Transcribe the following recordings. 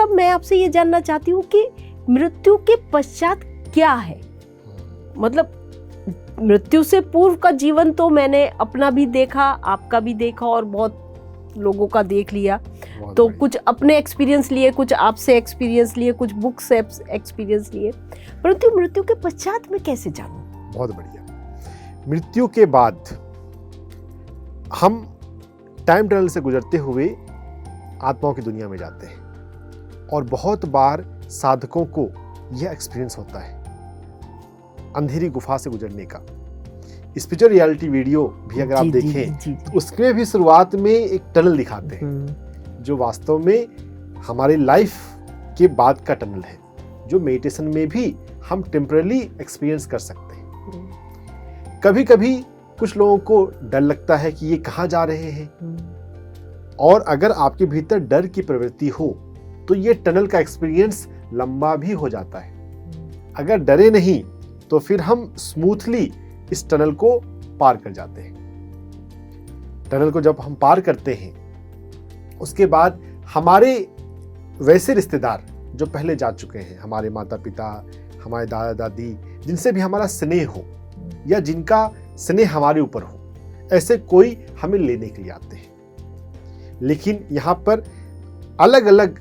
साहब मैं आपसे ये जानना चाहती हूँ कि मृत्यु के पश्चात क्या है? मतलब मृत्यु से पूर्व का जीवन तो मैंने अपना भी देखा, आपका भी देखा और बहुत लोगों का देख लिया, तो कुछ अपने एक्सपीरियंस लिए, कुछ आपसे एक्सपीरियंस लिए, कुछ बुक से एक्सपीरियंस लिए, परंतु मृत्यु के पश्चात में कैसे जानूं? बहुत बढ़िया। मृत्यु के बाद हम टाइम टनल से गुजरते हुए आत्माओं की दुनिया में जाते हैं और बहुत बार साधकों को यह एक्सपीरियंस होता है अंधेरी गुफा से गुजरने का। स्पिरिचुअल रियलिटी वीडियो भी अगर आप देखें तो उसमें भी शुरुआत में एक टनल दिखाते हैं जो वास्तव में हमारी लाइफ के बाद का टनल है, जो मेडिटेशन में भी हम टेम्पररी एक्सपीरियंस कर सकते हैं। कभी कभी कुछ लोगों को डर लगता है कि ये कहाँ जा रहे हैं, और अगर आपके भीतर डर की प्रवृत्ति हो तो ये टनल का एक्सपीरियंस लंबा भी हो जाता है। अगर डरे नहीं तो फिर हम स्मूथली इस टनल को पार कर जाते हैं। टनल को जब हम पार करते हैं उसके बाद हमारे वैसे रिश्तेदार जो पहले जा चुके हैं, हमारे माता पिता, हमारे दादा दादी, जिनसे भी हमारा स्नेह हो या जिनका स्नेह हमारे ऊपर हो, ऐसे कोई हमें लेने के लिए आते हैं। लेकिन यहाँ पर अलग अलग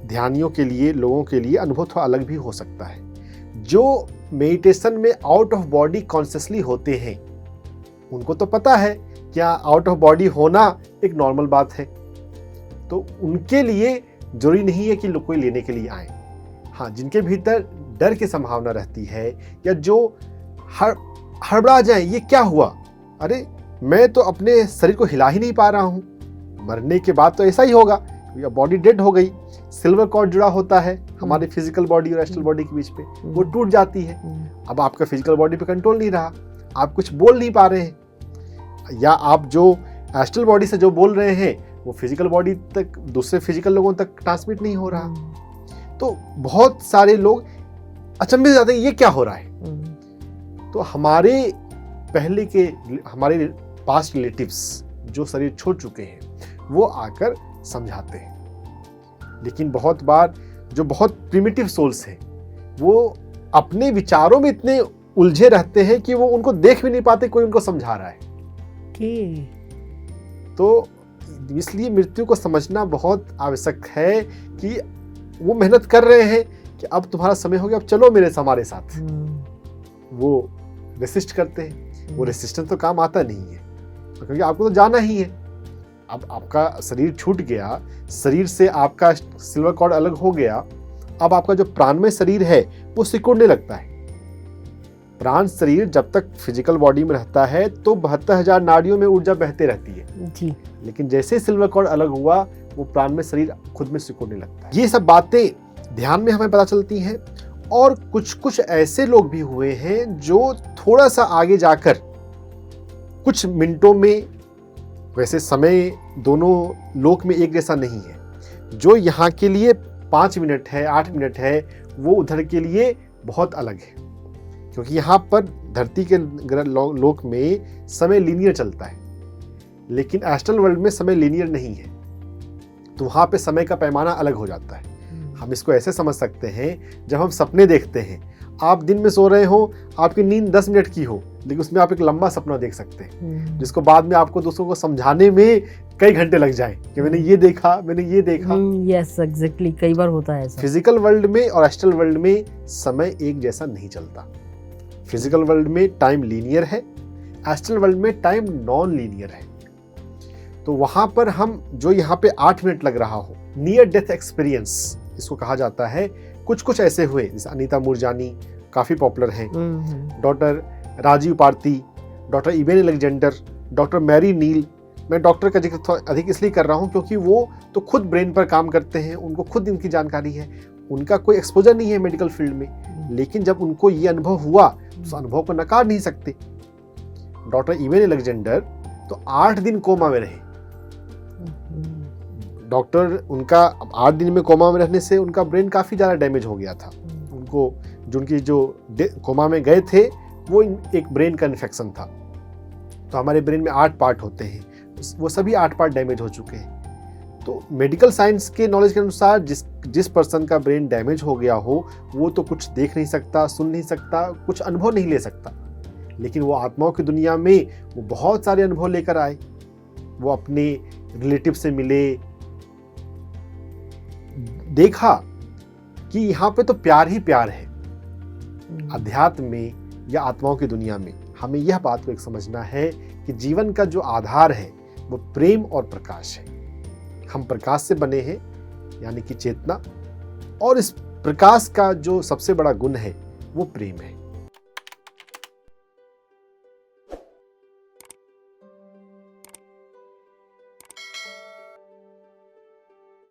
ध्यानियों के लिए, लोगों के लिए अनुभव थोड़ा अलग भी हो सकता है। जो मेडिटेशन में आउट ऑफ बॉडी कॉन्शियसली होते हैं उनको तो पता है क्या आउट ऑफ बॉडी होना एक नॉर्मल बात है, तो उनके लिए जरूरी नहीं है कि लोग कोई लेने के लिए आए। हाँ, जिनके भीतर डर की संभावना रहती है या जो हड़बड़ा जाए, ये क्या हुआ, अरे मैं तो अपने शरीर को हिला ही नहीं पा रहा हूँ, मरने के बाद तो ऐसा ही होगा, या बॉडी डेड हो गई, सिल्वर कॉर्ड जुड़ा होता है हमारे फिजिकल बॉडी और एस्ट्रल बॉडी के बीच पे, वो टूट जाती है। अब आपका फिजिकल बॉडी पे कंट्रोल नहीं रहा, आप कुछ बोल नहीं पा रहे हैं, या आप जो एस्ट्रल बॉडी से जो बोल रहे हैं वो फिजिकल बॉडी तक, दूसरे फिजिकल लोगों तक ट्रांसमिट नहीं हो रहा। तो बहुत सारे लोग अचंभे से जाते हैं ये क्या हो रहा है। तो हमारे पहले के, हमारे पास्ट रिलेटिव्स जो शरीर छोड़ चुके हैं वो आकर समझाते हैं। लेकिन बहुत बार जो बहुत प्रिमिटिव सोल्स हैं वो अपने विचारों में इतने उलझे रहते हैं कि वो उनको देख भी नहीं पाते कोई उनको समझा रहा है। तो इसलिए मृत्यु को समझना बहुत आवश्यक है कि वो मेहनत कर रहे हैं कि अब तुम्हारा समय हो गया, अब चलो हमारे साथ। वो रेसिस्ट करते हैं, वो रेसिस्टेंस तो काम आता नहीं है क्योंकि आपको तो जाना ही है। अब आपका शरीर छूट गया, शरीर से आपका सिल्वर कॉर्ड अलग हो गया, अब आपका जो प्राणमय शरीर है वो सिकुड़ने लगता है। प्राण शरीर जब तक फिजिकल बॉडी में रहता है तो 72,000 नाड़ियों में ऊर्जा बहते रहती है जी। लेकिन जैसे सिल्वर कॉर्ड अलग हुआ वो प्राणमय शरीर खुद में सिकुड़ने लगता है। ये सब बातें ध्यान में हमें पता चलती हैं। और कुछ ऐसे लोग भी हुए हैं जो थोड़ा सा आगे जाकर कुछ मिनटों में, वैसे समय दोनों लोक में एक जैसा नहीं है, जो यहाँ के लिए 5 मिनट है, 8 मिनट है, वो उधर के लिए बहुत अलग है। क्योंकि यहाँ पर धरती के लोक में समय लीनियर चलता है, लेकिन एस्ट्रल वर्ल्ड में समय लीनियर नहीं है, तो वहाँ पे समय का पैमाना अलग हो जाता है। हम इसको ऐसे समझ सकते हैं, जब हम सपने देखते हैं, आप दिन में सो रहे हो, आपकी नींद 10 मिनट की हो, लेकिन उसमें आप एक लंबा सपना देख सकते हैं जिसको बाद में आपको दूसरों को समझाने में कई घंटे लग जाएं कि मैंने ये देखा, मैंने ये देखा। यस एग्जैक्टली, कई बार होता है ऐसा। फिजिकल वर्ल्ड में और एस्ट्रल वर्ल्ड में समय एक जैसा नहीं चलता। फिजिकल वर्ल्ड में टाइम लीनियर है, एस्ट्रल वर्ल्ड में टाइम नॉन लीनियर है। तो वहां पर हम जो यहाँ पे 8 मिनट लग रहा हो, नियर डेथ एक्सपीरियंस इसको कहा जाता है। कुछ ऐसे हुए, जैसे अनीता मूरजानी काफी पॉपुलर हैं, doctor Rajiv Parthi, doctor Eben Alexander, doctor Mary Neal. मैं डॉक्टर का जिक्र थोड़ा अधिक इसलिए कर रहा हूँ क्योंकि वो तो खुद ब्रेन पर काम करते हैं, उनको खुद इनकी जानकारी है, उनका कोई एक्सपोजर नहीं है मेडिकल फील्ड में, लेकिन जब उनको ये अनुभव हुआ तो उस अनुभव को नकार नहीं सकते। डॉक्टर इवेन अलेक्जेंडर तो 8 दिन कोमा में रहे। डॉक्टर उनका 8 दिन में कोमा में रहने से उनका ब्रेन काफ़ी ज़्यादा डैमेज हो गया था। उनको जो उनकी जो कोमा में गए थे वो एक ब्रेन का इन्फेक्शन था। तो हमारे ब्रेन में 8 पार्ट होते हैं, वो सभी 8 पार्ट डैमेज हो चुके हैं। तो मेडिकल साइंस के नॉलेज के अनुसार जिस पर्सन का ब्रेन डैमेज हो गया हो वो तो कुछ देख नहीं सकता, सुन नहीं सकता, कुछ अनुभव नहीं ले सकता, लेकिन वो आत्माओं की दुनिया में वो बहुत सारे अनुभव लेकर आए। वो अपने रिलेटिव से मिले, देखा कि यहाँ पे तो प्यार ही प्यार है। अध्यात्म में या आत्माओं की दुनिया में हमें यह बात को एक समझना है कि जीवन का जो आधार है वो प्रेम और प्रकाश है। हम प्रकाश से बने हैं, यानी कि चेतना, और इस प्रकाश का जो सबसे बड़ा गुण है वो प्रेम है।